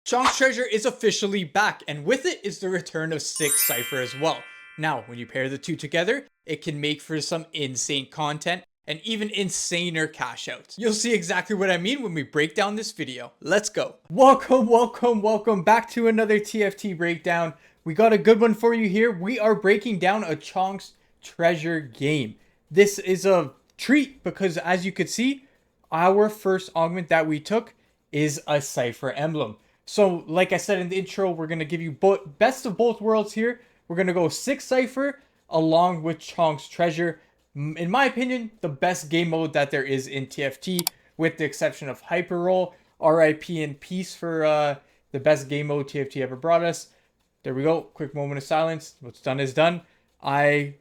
Choncc treasure is officially back, and with it is the return of 6 Cypher as well. Now, when you pair the two together, it can make for some insane content and even insaner cash outs. You'll see exactly what I mean when we break down this video. Let's go. Welcome back to another TFT breakdown. We got a good one for you here. We are breaking down a Choncc treasure game. This is a treat because, as you could see, our first augment that we took is a Cypher emblem. So, like I said in the intro, we're going to give you best of both worlds here. We're going to go 6 Cypher along with Choncc treasure. In my opinion, the best game mode that there is in TFT, with the exception of Hyper Roll. RIP in peace for the best game mode TFT ever brought us. There we go. Quick moment of silence. What's done is done. I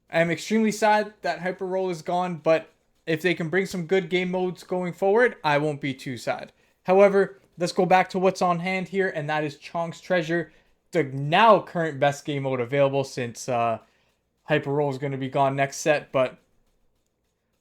am extremely sad that Hyper Roll is gone, but if they can bring some good game modes going forward, I won't be too sad. However, let's go back to what's on hand here, and that is Choncc treasure, the now current best game mode available since Hyper Roll is going to be gone next set. But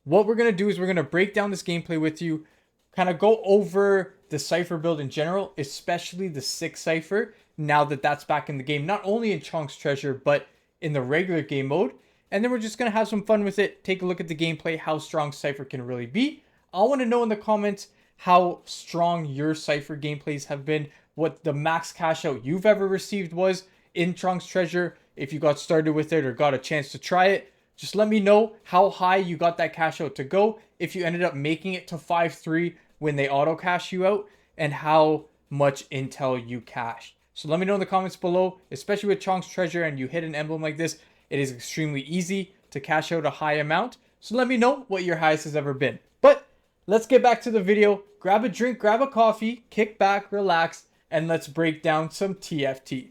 what we're going to do is we're going to break down this gameplay with you, kind of go over the Cypher build in general, especially the 6 Cypher, now that that's back in the game, not only in Choncc treasure, but in the regular game mode. And then we're just going to have some fun with it, take a look at the gameplay, how strong Cypher can really be. I want to know in the comments how strong your Cypher gameplays have been, what the max cash out you've ever received was in Choncc treasure, if you got started with it or got a chance to try it. Just let me know how high you got that cash out to go, if you ended up making it to 5-3 when they auto cash you out, and how much intel you cashed. So let me know in the comments below, especially with Choncc treasure and you hit an emblem like this, it is extremely easy to cash out a high amount. So let me know what your highest has ever been. But let's get back to the video. Grab a drink, grab a coffee, kick back, relax, and let's break down some TFT.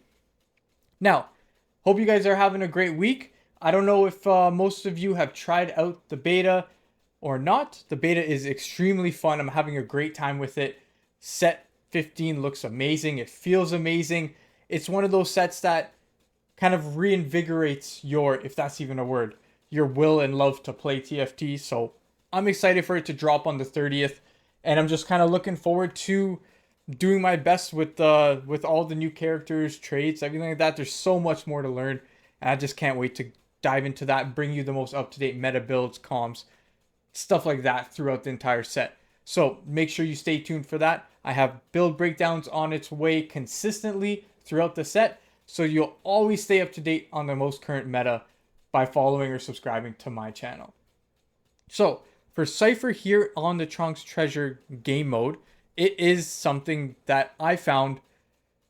Now, hope you guys are having a great week. I don't know if most of you have tried out the beta or not. The beta is extremely fun. I'm having a great time with it. Set 15 looks amazing. It feels amazing. It's one of those sets that kind of reinvigorates your, if that's even a word, your will and love to play TFT. So I'm excited for it to drop on the 30th. And I'm just kind of looking forward to doing my best with all the new characters, traits, everything like that. There's so much more to learn. And I just can't wait to dive into that and bring you the most up-to-date meta builds, comms, stuff like that throughout the entire set. So make sure you stay tuned for that. I have build breakdowns on its way consistently throughout the set, so you'll always stay up to date on the most current meta by following or subscribing to my channel. So for Cypher here on the Choncc treasure game mode, it is something that I found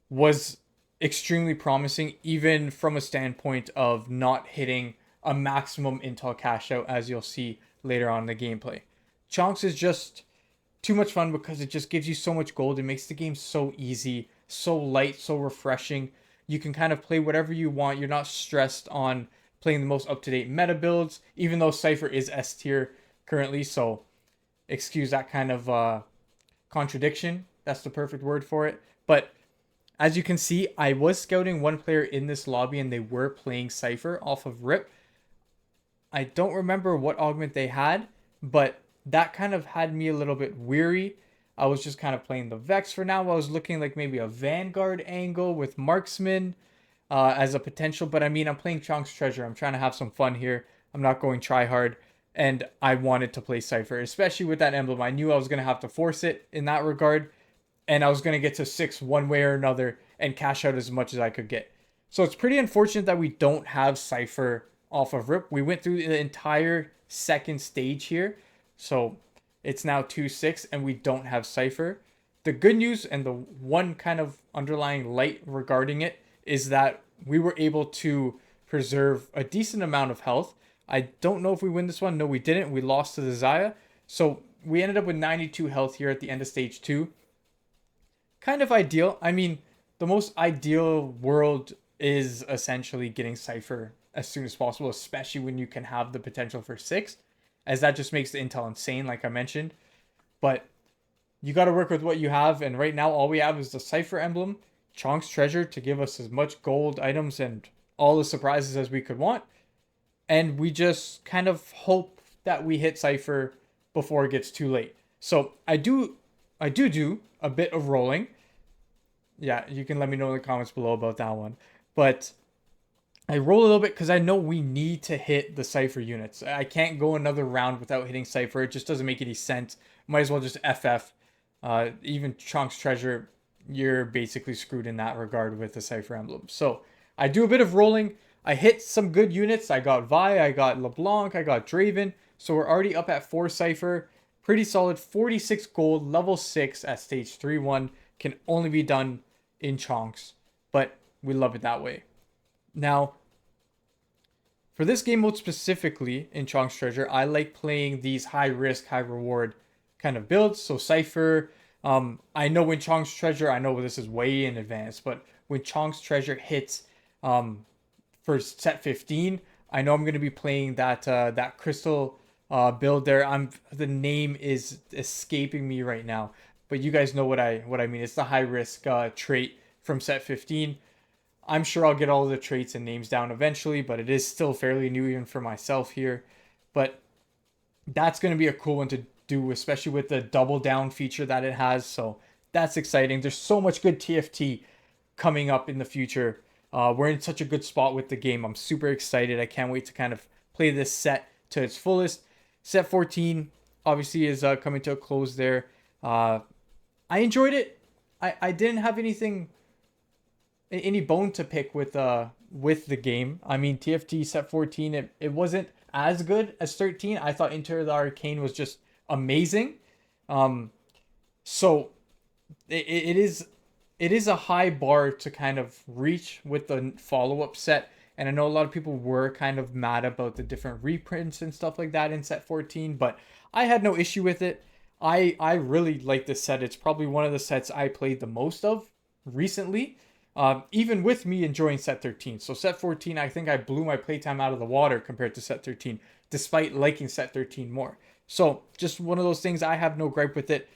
was extremely promising, even from a standpoint of not hitting a maximum intel cash out, as you'll see later on in the gameplay. Choncc is just too much fun because it just gives you so much gold. It makes the game so easy, so light, so refreshing. You can kind of play whatever you want. You're not stressed on playing the most up-to-date meta builds, even though Cypher is S tier currently, so excuse that kind of contradiction. That's the perfect word for it. But as you can see, I was scouting one player in this lobby and they were playing Cypher off of RIP. I don't remember what augment they had, but that kind of had me a little bit weary. I was just kind of playing the Vex for now. I was looking like maybe a Vanguard angle with Marksman as a potential. But I mean, I'm playing Choncc treasure. I'm trying to have some fun here. I'm not going try hard. And I wanted to play Cypher, especially with that emblem. I knew I was going to have to force it in that regard. And I was going to get to 6 one way or another and cash out as much as I could get. So it's pretty unfortunate that we don't have Cypher off of RIP. We went through the entire second stage here. So it's now 2-6 and we don't have Cypher. The good news and the one kind of underlying light regarding it is that we were able to preserve a decent amount of health. I don't know if we win this one. No, we didn't. We lost to the Xayah. So we ended up with 92 health here at the end of stage 2. Kind of ideal. I mean, the most ideal world is essentially getting Cypher as soon as possible, especially when you can have the potential for 6, as that just makes the intel insane, like I mentioned. But you got to work with what you have, and right now all we have is the Cypher emblem, Choncc treasure to give us as much gold items and all the surprises as we could want. And we just kind of hope that we hit Cypher before it gets too late. So I do a bit of rolling. Yeah, you can let me know in the comments below about that one. But I roll a little bit because I know we need to hit the Cypher units. I can't go another round without hitting Cypher. It just doesn't make any sense. Might as well just FF. Even Chunks Treasure, you're basically screwed in that regard with the Cypher emblem. So I do a bit of rolling. I hit some good units. I got Vi, I got LeBlanc, I got Draven. So we're already up at 4 Cypher. Pretty solid. 46 gold, level 6 at stage 3-1. Can only be done in Chonks. But we love it that way. Now, for this game mode specifically in Chonc's Treasure, I like playing these high risk, high reward kind of builds. So Cypher, I know when Chonc's Treasure, I know this is way in advance, but when Chonc's Treasure hits for set 15, I know I'm going to be playing that crystal build there. The name is escaping me right now, but you guys know what I mean. It's the high risk trait from set 15. I'm sure I'll get all the traits and names down eventually, but it is still fairly new even for myself here. But that's going to be a cool one to do, especially with the double down feature that it has. So that's exciting. There's so much good TFT coming up in the future. We're in such a good spot with the game. I'm super excited. I can't wait to kind of play this set to its fullest. Set 14 obviously is coming to a close there. I enjoyed it. I didn't have any bone to pick with the game. I mean, TFT set 14, it wasn't as good as 13. I thought Enter the Arcane was just amazing. So it is a high bar to kind of reach with the follow-up set. And I know a lot of people were kind of mad about the different reprints and stuff like that in set 14, but I had no issue with it. I really like this set. It's probably one of the sets I played the most of recently. Even with me enjoying set 13. So set 14, I think I blew my playtime out of the water compared to set 13, despite liking set 13 more. So just one of those things, I have no gripe with it.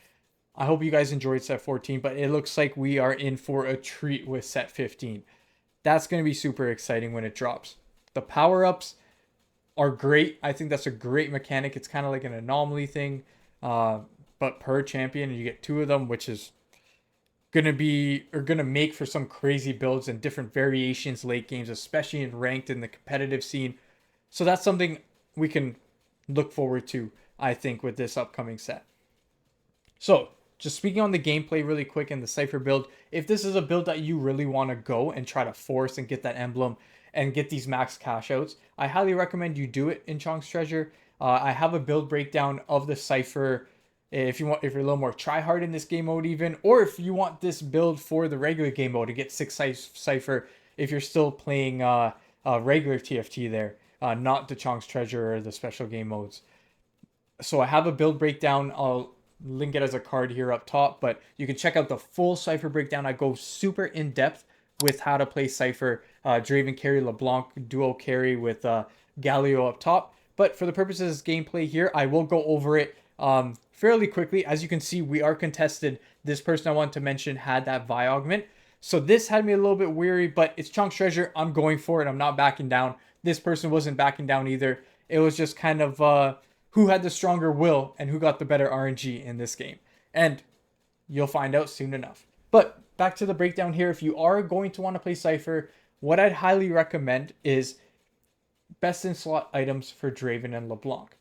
I hope you guys enjoyed set 14, but it looks like we are in for a treat with set 15. That's going to be super exciting when it drops. The power-ups are great. I think that's a great mechanic. It's kind of like an anomaly thing, but per champion, you get 2 of them, which is gonna make for some crazy builds and different variations late games, especially in ranked in the competitive scene. So that's something we can look forward to, I think, with this upcoming set. So just speaking on the gameplay really quick and the Cypher build, if this is a build that you really want to go and try to force and get that emblem and get these max cash outs, I highly recommend you do it in Chonc's Treasure. I have a build breakdown of the Cypher if you're a little more try hard in this game mode even, or if you want this build for the regular game mode to get 6 Cypher if you're still playing regular TFT there, not the Chonc's Treasure or the special game modes. So I have a build breakdown. I'll link it as a card here up top, but you can check out the full Cypher breakdown. I go super in depth with how to play Cypher, Draven carry, LeBlanc duo carry with Galio up top. But for the purposes of gameplay here, I will go over it fairly quickly. As you can see, we are contested. This person I want to mention had that Vi augment. So this had me a little bit weary, but it's Chonc's Treasure. I'm going for it. I'm not backing down. This person wasn't backing down either. It was just kind of who had the stronger will and who got the better RNG in this game. And you'll find out soon enough. But back to the breakdown here. If you are going to want to play Cypher, what I'd highly recommend is best in slot items for Draven and LeBlanc.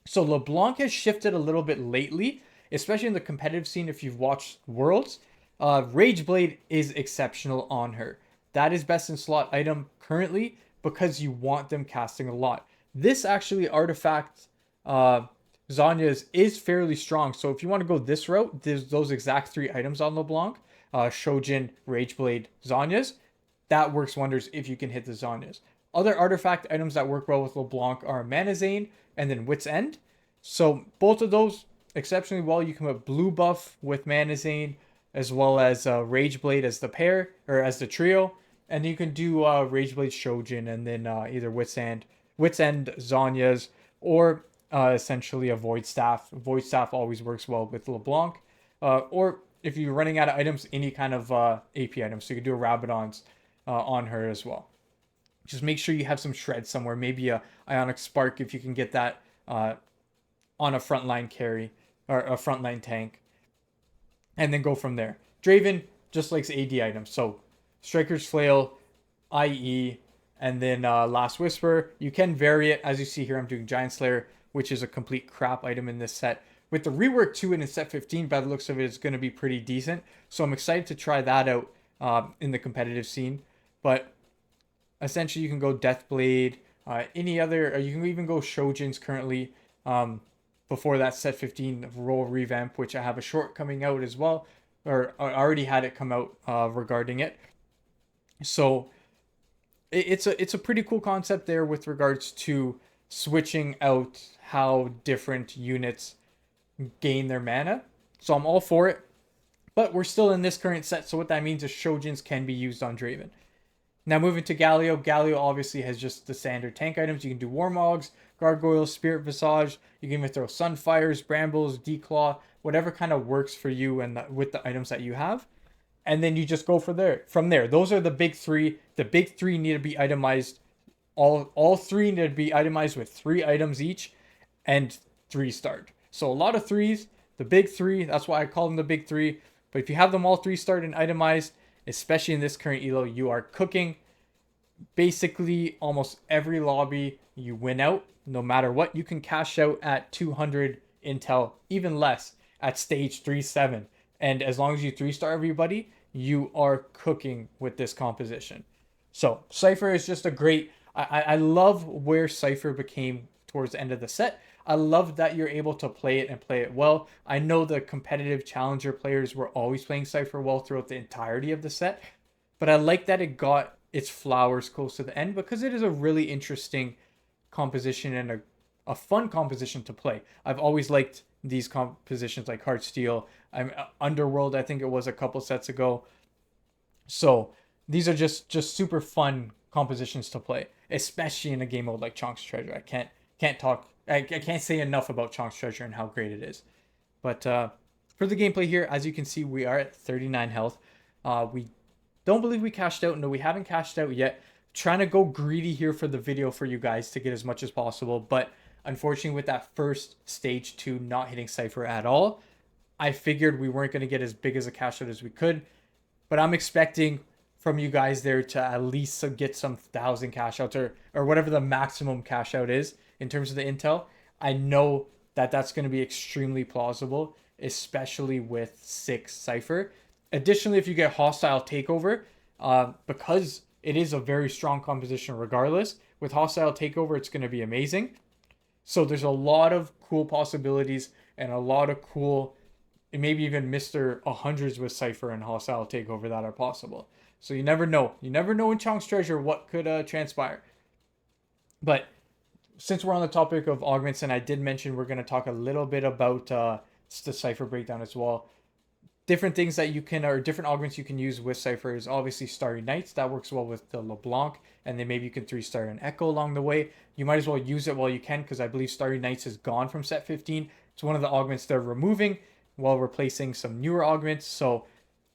So LeBlanc has shifted a little bit lately, especially in the competitive scene if you've watched Worlds. Rageblade is exceptional on her. That is best in slot item currently because you want them casting a lot. This actually artifact Zanya's is fairly strong. So if you want to go this route, there's those exact 3 items on LeBlanc. Shojin, Rageblade, Zanya's. That works wonders if you can hit the Zanya's. Other artifact items that work well with LeBlanc are Mana Zane and then Wit's End. So both of those exceptionally well. You can put blue buff with Mana Zane as well as Rageblade as the pair or as the trio. And you can do Rageblade Shojin and then either Wit's End Zanya's or essentially a Void Staff. Void Staff always works well with LeBlanc. Or if you're running out of items, any kind of AP items. So you can do a Rabadon's on her as well. Just make sure you have some shred somewhere. Maybe a Ionic Spark if you can get that on a frontline carry or a frontline tank. And then go from there. Draven, just like AD items. So Striker's Flail, IE, and then Last Whisper. You can vary it. As you see here, I'm doing Giant Slayer, which is a complete crap item in this set. With the rework to it in set 15, by the looks of it, it's going to be pretty decent. So I'm excited to try that out in the competitive scene. But essentially, you can go Deathblade, any other, you can even go Shojin's currently before that set 15 role revamp, which I have a short coming out as well, or I already had it come out regarding it. So it's a pretty cool concept there with regards to switching out how different units gain their mana. So I'm all for it. But we're still in this current set, so what that means is Shojins can be used on Draven. Now moving to Galio. Galio obviously has just the standard tank items. You can do Warmogs, Gargoyles, Spirit Visage. You can even throw Sunfires, Brambles, Declaw, whatever kind of works for you and with the items that you have. And then you just go from there. Those are the big three. The big three need to be itemized. All three need to be itemized with 3 items each and 3-starred. So a lot of threes. The big three, that's why I call them the big three. But if you have them all 3-starred and itemized, especially in this current elo, you are cooking. Basically, almost every lobby you win out, no matter what. You can cash out at 200 intel, even less, at stage 3-7. And as long as you 3-star everybody, you are cooking with this composition. So Cypher is just a great... I love where Cypher became towards the end of the set. I love that you're able to play it and play it well. I know the competitive challenger players were always playing Cypher well throughout the entirety of the set, but I like that it got its flowers close to the end because it is a really interesting composition and a fun composition to play. I've always liked these compositions like Heartsteel, Underworld, I think it was a couple sets ago. So these are just super fun compositions to play, especially in a game mode like Choncc's Treasure. I can't say enough about Choncc's Treasure and how great it is. But for the gameplay here, as you can see, we are at 39 health. We don't believe we cashed out. No, we haven't cashed out yet. Trying to go greedy here for the video for you guys to get as much as possible. But unfortunately, with that first stage 2 not hitting Cypher at all, I figured we weren't going to get as big as a cash out as we could. But I'm expecting from you guys there to at least get some 1,000 cash outs or whatever the maximum cash out is in terms of the intel. I know that that's going to be extremely plausible, especially with 6 Cypher. Additionally, if you get Hostile Takeover, because it is a very strong composition regardless, with Hostile Takeover, it's going to be amazing. So there's a lot of cool possibilities and a lot of cool, maybe even Mr. 100s with Cypher and Hostile Takeover that are possible. So you never know. You never know in Choncc's Treasure what could transpire. But since we're on the topic of augments, and I did mention we're going to talk a little bit about the Cypher breakdown as well. Different things that you can, or different augments you can use with Cypher is obviously Starry Nights. That works well with the LeBlanc, and then maybe you can 3-star an Echo along the way. You might as well use it while you can, because I believe Starry Nights is gone from set 15. It's one of the augments they're removing while replacing some newer augments. So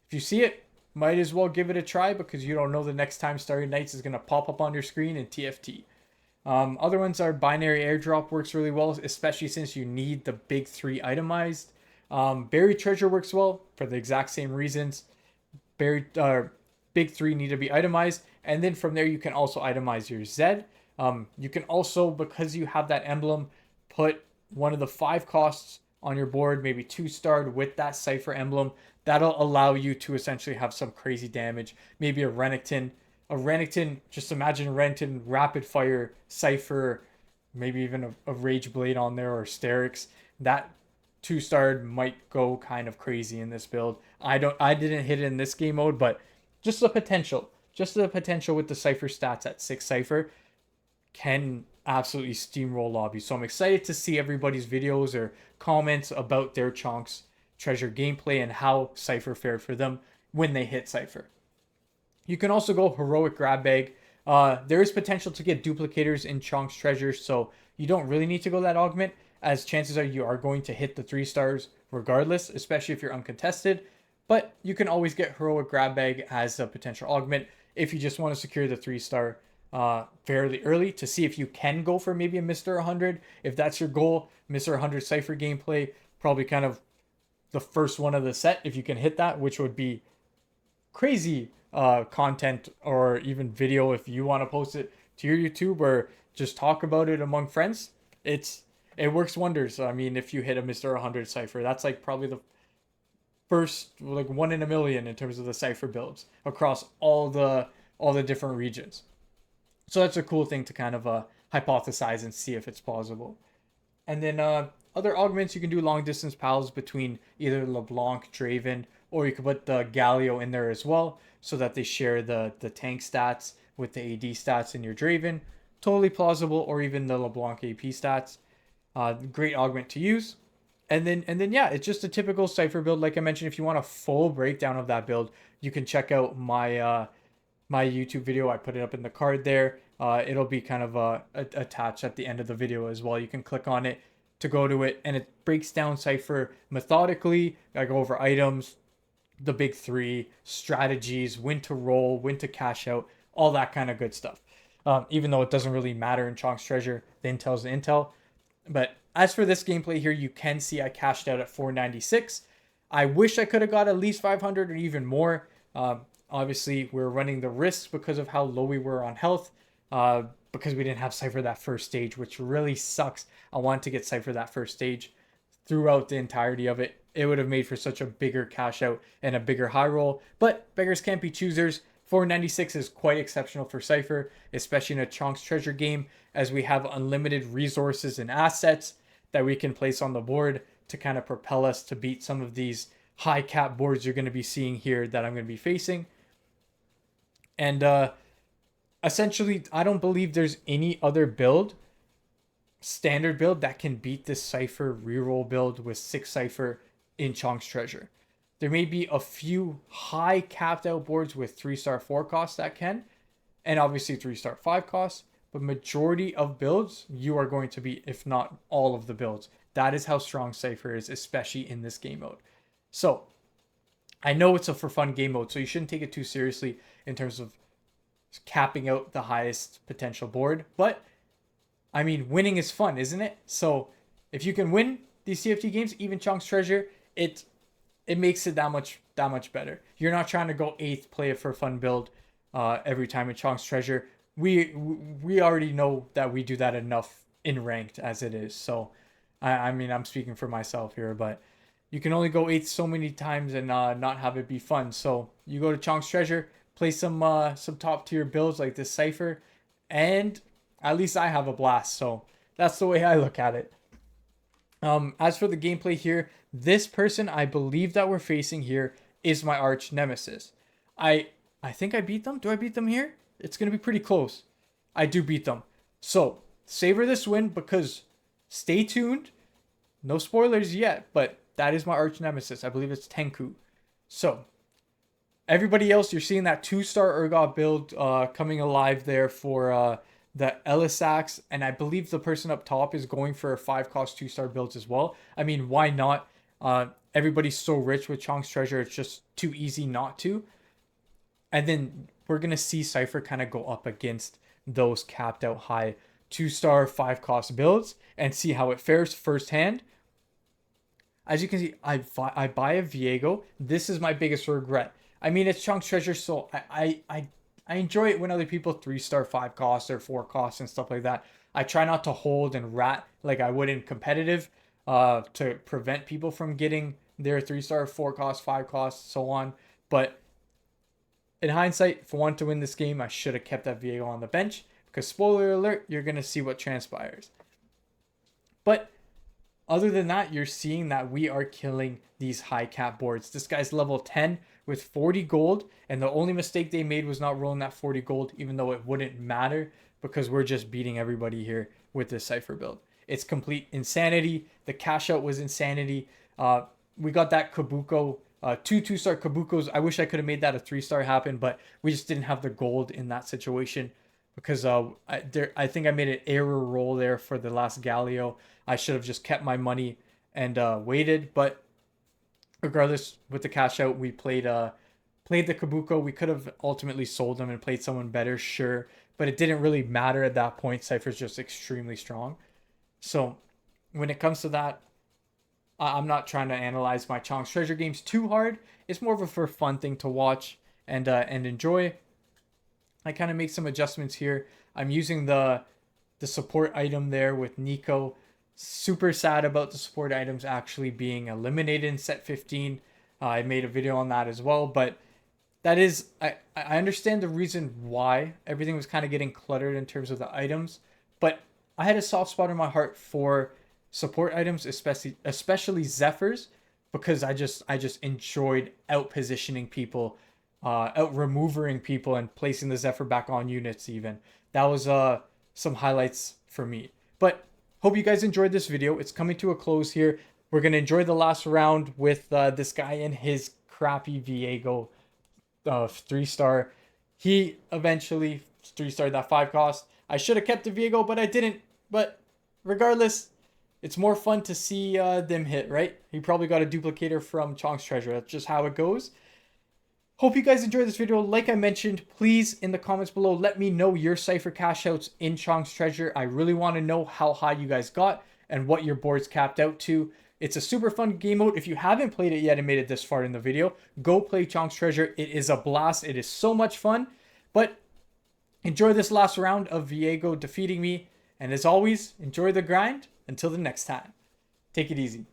if you see it, might as well give it a try, because you don't know the next time Starry Nights is going to pop up on your screen in TFT. Other ones are Binary Airdrop works really well, especially since you need the big 3 itemized. Buried Treasure works well for the exact same reasons. Big 3 need to be itemized, and then from there you can also itemize your Zed. You can also, because you have that emblem, put one of the 5 costs on your board, maybe 2-starred with that Cypher emblem. That'll allow you to essentially have some crazy damage. Maybe a Renekton, just imagine Renekton, Rapid Fire, Cypher, maybe even a Rage Blade on there, or Sterix. That 2-starred might go kind of crazy in this build. I didn't hit it in this game mode, but just the potential with the Cypher stats at 6 Cypher can absolutely steamroll lobbies. So I'm excited to see everybody's videos or comments about their Choncc's Treasure gameplay and how Cypher fared for them when they hit Cypher. You can also go Heroic Grab Bag. There is potential to get duplicators in Choncc's Treasure, so you don't really need to go that augment, as chances are you are going to hit the 3 stars regardless, especially if you're uncontested. But you can always get Heroic Grab Bag as a potential augment if you just want to secure the 3-star fairly early to see if you can go for maybe a Mr. 100. If that's your goal, Mr. 100 Cypher gameplay, probably kind of the first one of the set if you can hit that, which would be crazy content or even video if you want to post it to your YouTube or just talk about it among friends. It works wonders. I mean, if you hit a Mr. 100 Cypher, that's like probably the first, like, one in a million in terms of the Cypher builds across all the different regions. So that's a cool thing to kind of hypothesize and see if it's plausible. And then other augments, you can do long distance pals between either LeBlanc, Draven, or you could put the Galio in there as well, so that they share the tank stats with the AD stats in your Draven. Totally plausible, or even the LeBlanc AP stats. Great augment to use. And then yeah, it's just a typical Cypher build. Like I mentioned, if you want a full breakdown of that build, you can check out my YouTube video. I put it up in the card there. It'll be kind of attached at the end of the video as well. You can click on it to go to it, and it breaks down Cypher methodically. I go over items, the big three, strategies, when to roll, when to cash out, all that kind of good stuff. Even though it doesn't really matter in Choncc's Treasure, the intel's the intel. But as for this gameplay here, you can see I cashed out at 496. I wish I could have got at least 500 or even more. Obviously, we're running the risks because of how low we were on health, because we didn't have Cypher that first stage, which really sucks. I wanted to get Cypher that first stage throughout the entirety of it. It would have made for such a bigger cash out and a bigger high roll, but beggars can't be choosers. 496 is quite exceptional for Cypher, especially in a Choncc's Treasure game, as we have unlimited resources and assets that we can place on the board to kind of propel us to beat some of these high cap boards you're going to be seeing here that I'm going to be facing. And essentially, I don't believe there's any other build, standard build, that can beat this Cypher reroll build with 6 Cypher in Choncc's Treasure. There may be a few high capped out boards with 3-star 4 costs that can, and obviously 3-star 5 costs, but majority of builds, you are going to be, if not all of the builds. That is how strong Cypher is, especially in this game mode. So, I know it's a for fun game mode, so you shouldn't take it too seriously in terms of capping out the highest potential board, but I mean, winning is fun, isn't it? So, if you can win these TFT games, even Choncc's Treasure, it makes it that much better. You're not trying to go 8th, play it for a fun build every time in Choncc's Treasure. We already know that we do that enough in ranked as it is. So I mean, I'm speaking for myself here, but you can only go 8th so many times and not have it be fun. So you go to Choncc's Treasure, play some top tier builds like this Cypher, and at least I have a blast. So that's the way I look at it. As for the gameplay here, this person I believe that we're facing here is my arch nemesis. I think I beat them. Do I beat them here? It's going to be pretty close. I do beat them. So, savor this win, because stay tuned. No spoilers yet, but that is my arch nemesis. I believe it's Tenku. So, everybody else, you're seeing that 2-star Urgot build coming alive there for the Elisax, and I believe the person up top is going for a 5-cost 2-star builds as well. I mean, why not? Everybody's so rich with Choncc's Treasure, it's just too easy not to. And then we're going to see Cypher kind of go up against those capped out high 2-star 5-cost builds and see how it fares firsthand. As you can see, I buy a Viego. This is my biggest regret. I mean, it's Choncc's Treasure, so I enjoy it when other people 3-star 5 costs or 4 costs and stuff like that. I try not to hold and rat like I would in competitive to prevent people from getting their 3-star 4 costs, 5 costs, so on. But in hindsight, if I wanted to win this game, I should have kept that Viego on the bench, because spoiler alert, you're going to see what transpires. But other than that, you're seeing that we are killing these high cap boards. This guy's level 10 with 40 gold, and the only mistake they made was not rolling that 40 gold, even though it wouldn't matter, because we're just beating everybody here with this Cypher build. It's complete insanity. The cash out was insanity. We got that Kabuko, 2-star Kabukos. I wish I could have made that a 3-star happen, but we just didn't have the gold in that situation, because I think I made an error roll there for the last Galio. I should have just kept my money and waited, but regardless, with the cash out, we played the Kabuko. We could have ultimately sold them and played someone better, sure, but it didn't really matter at that point. Cypher's just extremely strong. So when it comes to that, I'm not trying to analyze my Choncc's Treasure games too hard. It's more of a for fun thing to watch and enjoy. I kind of make some adjustments here. I'm using the support item there with Nico. Super sad about the support items actually being eliminated in set 15. I made a video on that as well, but that is, I understand the reason why everything was kind of getting cluttered in terms of the items, but I had a soft spot in my heart for support items, especially Zephyrs, because I just enjoyed out positioning people, out removing people and placing the Zephyr back on units even. That was some highlights for me. But hope you guys enjoyed this video. It's coming to a close here. We're going to enjoy the last round with this guy and his crappy Viego 3-star. He eventually 3-starred that 5 cost. I should have kept the Viego, but I didn't. But regardless, it's more fun to see them hit, right? He probably got a duplicator from Choncc's treasure. That's just how it goes. Hope you guys enjoyed this video. Like I mentioned, please in the comments below, let me know your Cypher cash outs in Choncc's treasure. I really want to know how high you guys got and what your board's capped out to. It's a super fun game mode. If you haven't played it yet and made it this far in the video, go play Choncc's treasure. It is a blast. It is so much fun. But enjoy this last round of Viego defeating me. And as always, enjoy the grind. Until the next time, take it easy.